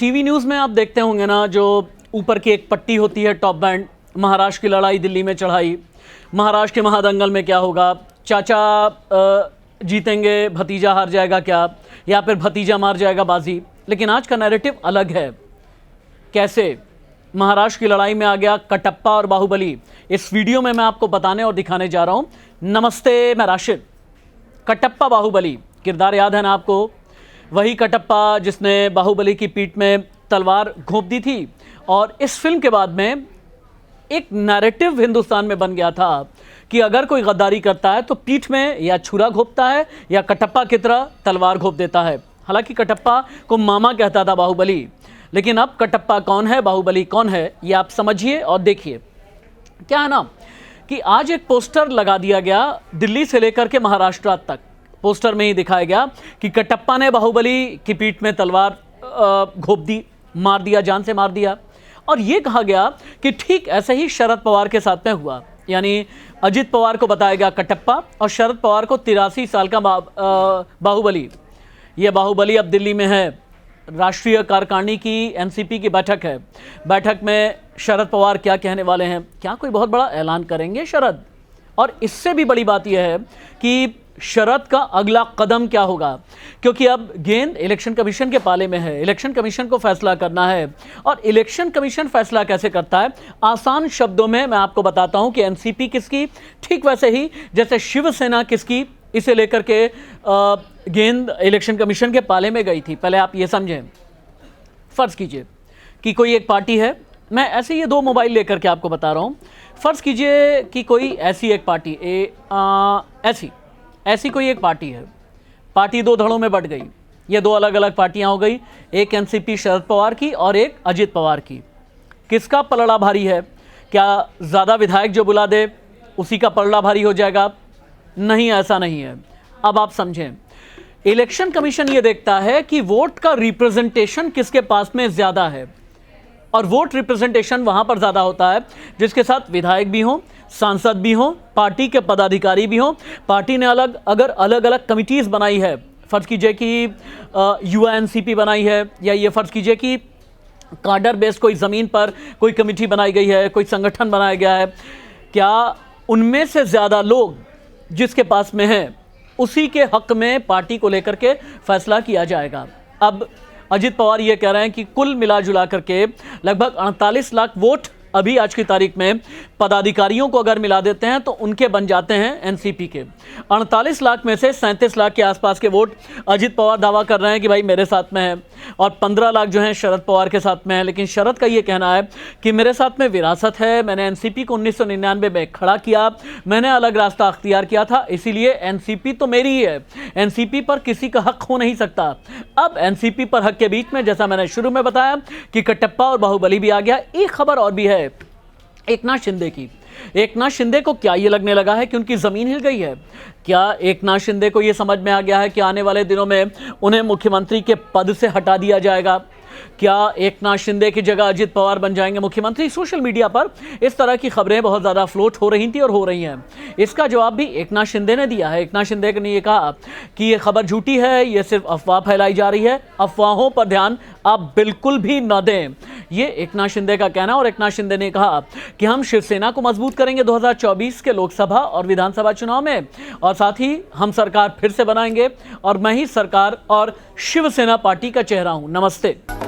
TV news में आप देखते होंगे ना, जो ऊपर की एक पट्टी होती है टॉप बैंड, महाराष्ट्र की लड़ाई, दिल्ली में चढ़ाई, महाराष्ट्र के महादंगल में क्या होगा, चाचा जीतेंगे भतीजा हार जाएगा क्या, या फिर भतीजा मार जाएगा बाजी। लेकिन आज का नैरेटिव अलग है। कैसे महाराष्ट्र की लड़ाई में आ गया कटप्पा और बाहुबली, इस वीडियो में मैं आपको बताने और दिखाने जा रहा हूं। नमस्ते, मैं राशिद। कटप्पा बाहुबली किरदार याद है ना आपको? वही कटप्पा जिसने बाहुबली की पीठ में तलवार घोंप दी थी। और इस फिल्म के बाद में एक नैरेटिव हिंदुस्तान में बन गया था कि अगर कोई गद्दारी करता है तो पीठ में या छुरा घोंपता है या कटप्पा की तरह तलवार घोंप देता है। हालांकि कटप्पा को मामा कहता था बाहुबली, लेकिन अब कटप्पा कौन है, बाहुबली कौन है, ये आप समझिए और देखिए। क्या है ना कि आज एक पोस्टर लगा दिया गया दिल्ली से लेकर के महाराष्ट्र तक। पोस्टर में ही दिखाया गया कि कटप्पा ने बाहुबली की पीठ में तलवार घोंप दी, मार दिया, जान से मार दिया। और ये कहा गया कि ठीक ऐसे ही शरद पवार के साथ में हुआ। यानी अजित पवार को बताया गया कटप्पा और शरद पवार को 83 साल का बाहुबली। ये बाहुबली अब दिल्ली में है। राष्ट्रीय कार्यकारिणी की एनसीपी की बैठक है। बैठक में शरद पवार क्या कहने वाले हैं? क्या कोई बहुत बड़ा ऐलान करेंगे शरद? और इससे भी बड़ी बात यह है कि शरद का अगला कदम क्या होगा, क्योंकि अब गेंद इलेक्शन कमीशन के पाले में है। इलेक्शन कमीशन को फैसला करना है। और इलेक्शन कमीशन फैसला कैसे करता है? आसान शब्दों में मैं आपको बताता हूं कि एनसीपी किसकी, ठीक वैसे ही जैसे शिवसेना किसकी, इसे लेकर के गेंद इलेक्शन कमीशन के पाले में गई थी। पहले आप ये समझें, फर्ज कीजिए कि कोई एक पार्टी है। मैं ऐसे ये दो मोबाइल लेकर के आपको बता रहा हूँ। फर्ज कीजिए कि कोई ऐसी एक पार्टी ऐसी कोई एक पार्टी है। पार्टी दो धड़ों में बट गई। ये दो अलग अलग पार्टियां हो गई, एक एनसीपी शरद पवार की और एक अजित पवार की। किसका पलड़ा भारी है? क्या ज़्यादा विधायक जो बुला दे उसी का पलड़ा भारी हो जाएगा? नहीं, ऐसा नहीं है। अब आप समझें, इलेक्शन कमीशन ये देखता है कि वोट का रिप्रेजेंटेशन किसके पास में ज़्यादा है। और वोट रिप्रेजेंटेशन वहां पर ज़्यादा होता है जिसके साथ विधायक भी हों, सांसद भी हों, पार्टी के पदाधिकारी भी हों। पार्टी ने अगर अलग अलग कमिटीज़ बनाई है, फ़र्ज़ कीजिए कि युवा एनसीपी बनाई है, या ये फ़र्ज़ कीजिए कि काडर बेस्ड कोई ज़मीन पर कोई कमिटी बनाई गई है, कोई संगठन बनाया गया है, क्या उनमें से ज़्यादा लोग जिसके पास में हैं उसी के हक में पार्टी को लेकर के फैसला किया जाएगा? अब अजित पवार ये कह रहे हैं कि कुल मिला जुला करके लगभग 48 लाख वोट अभी आज की तारीख में पदाधिकारियों को अगर मिला देते हैं तो उनके बन जाते हैं एनसीपी के। 48 लाख में से 37 लाख के आसपास के वोट अजित पवार दावा कर रहे हैं कि भाई मेरे साथ में है, और 15 लाख जो हैं शरद पवार के साथ में है। लेकिन शरद का ये कहना है कि मेरे साथ में विरासत है, मैंने एनसीपी को 1999 में खड़ा किया, मैंने अलग रास्ता अख्तियार किया था, इसीलिए एनसीपी तो मेरी ही है, एनसीपी पर किसी का हक हो नहीं सकता। अब एनसीपी पर हक के बीच में, जैसा मैंने शुरू में बताया कि कटप्पा और बाहुबली भी आ गया। एक खबर और भी है एकनाथ शिंदे की। एकनाथ शिंदे को क्या ये लगने लगा है कि उनकी ज़मीन हिल गई है? क्या एकनाथ शिंदे को ये समझ में आ गया है कि आने वाले दिनों में उन्हें मुख्यमंत्री के पद से हटा दिया जाएगा? क्या एकनाथ शिंदे की जगह अजित पवार बन जाएंगे मुख्यमंत्री? सोशल मीडिया पर इस तरह की खबरें बहुत ज़्यादा फ्लोट हो रही थी और हो रही हैं। इसका जवाब भी एकनाथ शिंदे ने दिया है। एकनाथ शिंदे ने ये कहा कि ये खबर झूठी है, ये सिर्फ अफवाह फैलाई जा रही है, अफवाहों पर ध्यान आप बिल्कुल भी न दें। ये एकनाथ शिंदे का कहना। और एकनाथ शिंदे ने कहा कि हम शिवसेना को मजबूत करेंगे 2024 के लोकसभा और विधानसभा चुनाव में, और साथ ही हम सरकार फिर से बनाएंगे, और मैं ही सरकार और शिवसेना पार्टी का चेहरा हूं। नमस्ते।